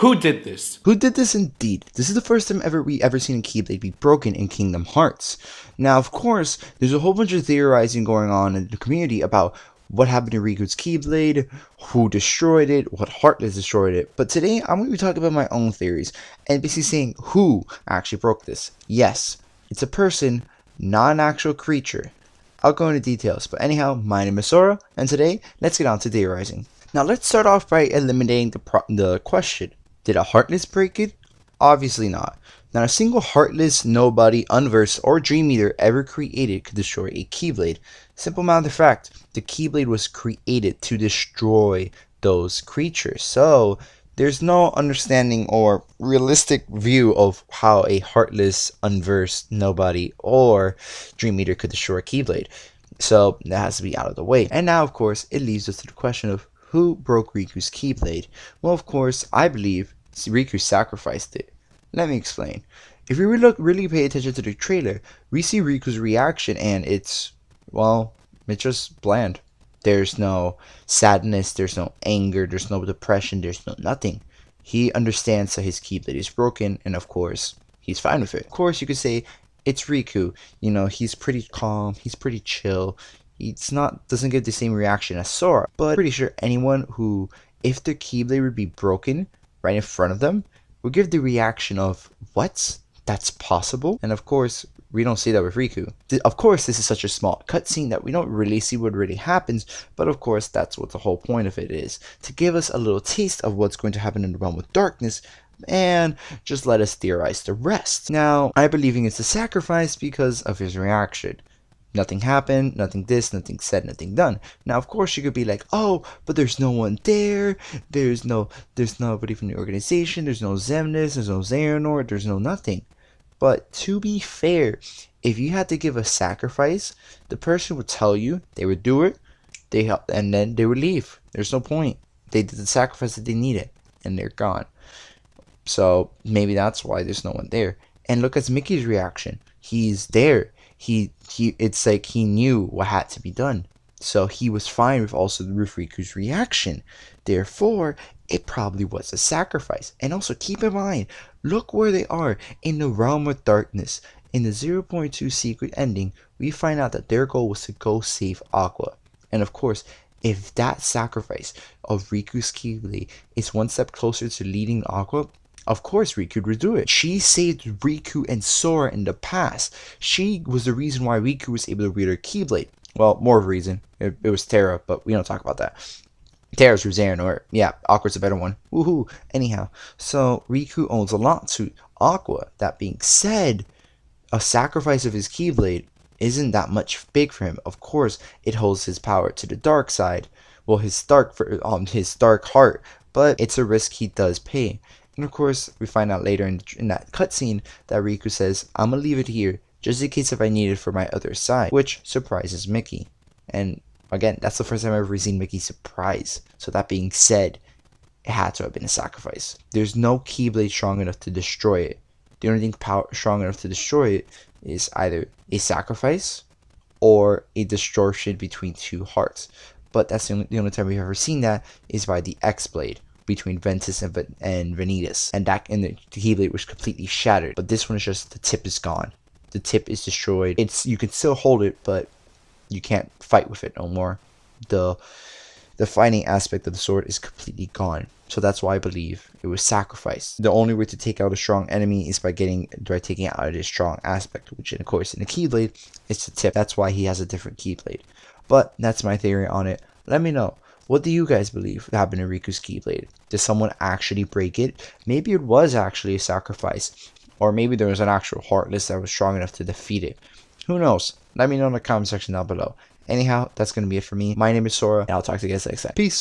Who did this? Who did this indeed? This is the first time we ever seen a Keyblade be broken in Kingdom Hearts. Now, of course, there's a whole bunch of theorizing going on in the community about what happened to Riku's Keyblade, who destroyed it, what Heartless destroyed it. But today, I'm going to be talking about my own theories and basically saying who actually broke this. Yes, it's a person, not an actual creature. I'll go into details, but anyhow, my name is Sora, and today, let's get on to theorizing. Now, let's start off by eliminating the question. Did a Heartless break it? Obviously not. Not a single Heartless, Nobody, Unversed, or Dream Eater ever created could destroy a Keyblade. Simple matter of fact, the Keyblade was created to destroy those creatures. So, there's no understanding or realistic view of how a Heartless, Unversed, Nobody, or Dream Eater could destroy a Keyblade. So, that has to be out of the way. And now, of course, it leads us to the question of who broke Riku's Keyblade? Well, of course, I believe Riku sacrificed it. Let me explain. If we really pay attention to the trailer, we see Riku's reaction and it's just bland. There's no sadness, there's no anger, there's no depression, there's no nothing. He understands that his Keyblade is broken and of course, he's fine with it. Of course, you could say it's Riku. You know, he's pretty calm, he's pretty chill. Doesn't give the same reaction as Sora, but I'm pretty sure anyone who, if their Keyblade would be broken right in front of them, would give the reaction of, what? That's possible? And of course, we don't see that with Riku. Of course, this is such a small cutscene that we don't really see what really happens, but of course, that's what the whole point of it is. To give us a little taste of what's going to happen in the Realm of Darkness, and just let us theorize the rest. Now, I believe it's a sacrifice because of his reaction. Nothing happened, nothing this, nothing said, nothing done. Now, of course, you could be like, oh, but there's no one there. There's nobody from the organization. There's no Xemnas, there's no Xehanort, there's no nothing. But to be fair, if you had to give a sacrifice, the person would tell you they would do it, and then they would leave. There's no point. They did the sacrifice that they needed, and they're gone. So maybe that's why there's no one there. And look at Mickey's reaction. He's there. It's like he knew what had to be done. So he was fine with Riku's reaction. Therefore, it probably was a sacrifice. And also keep in mind, look where they are in the Realm of Darkness. In the 0.2 secret ending, we find out that their goal was to go save Aqua. And of course, if that sacrifice of Riku's Keyblade is one step closer to leading Aqua, of course Riku would do it. She saved Riku and Sora in the past. She was the reason why Riku was able to read her Keyblade. Well, more of a reason. It was Terra, but we don't talk about that. Terra's from Xehanort. Yeah, Aqua's a better one. Woohoo. Anyhow, so Riku owns a lot to Aqua. That being said, a sacrifice of his Keyblade isn't that much big for him. Of course, it holds his power to the dark side. Well, his dark heart. But it's a risk he does pay. And of course, we find out later in that cutscene that Riku says, I'm gonna leave it here, just in case if I need it for my other side, which surprises Mickey. And again, that's the first time I've ever seen Mickey surprise. So that being said, it had to have been a sacrifice. There's no Keyblade strong enough to destroy it. The only thing strong enough to destroy it is either a sacrifice or a distortion between two hearts. But that's the only time we've ever seen that is by the X-Blade between Ventus and Vanitas, and the Keyblade was completely shattered. But this one is just the tip is gone. The tip is destroyed. You can still hold it, but you can't fight with it no more. The fighting aspect of the sword is completely gone. So that's why I believe it was sacrificed. The only way to take out a strong enemy is by taking out this strong aspect, which of course in the Keyblade is the tip. That's why he has a different Keyblade. But that's my theory on it. Let me know. What do you guys believe happened to Riku's Keyblade? Did someone actually break it? Maybe it was actually a sacrifice. Or maybe there was an actual Heartless that was strong enough to defeat it. Who knows? Let me know in the comment section down below. Anyhow, that's going to be it for me. My name is Sora, and I'll talk to you guys next time. Peace!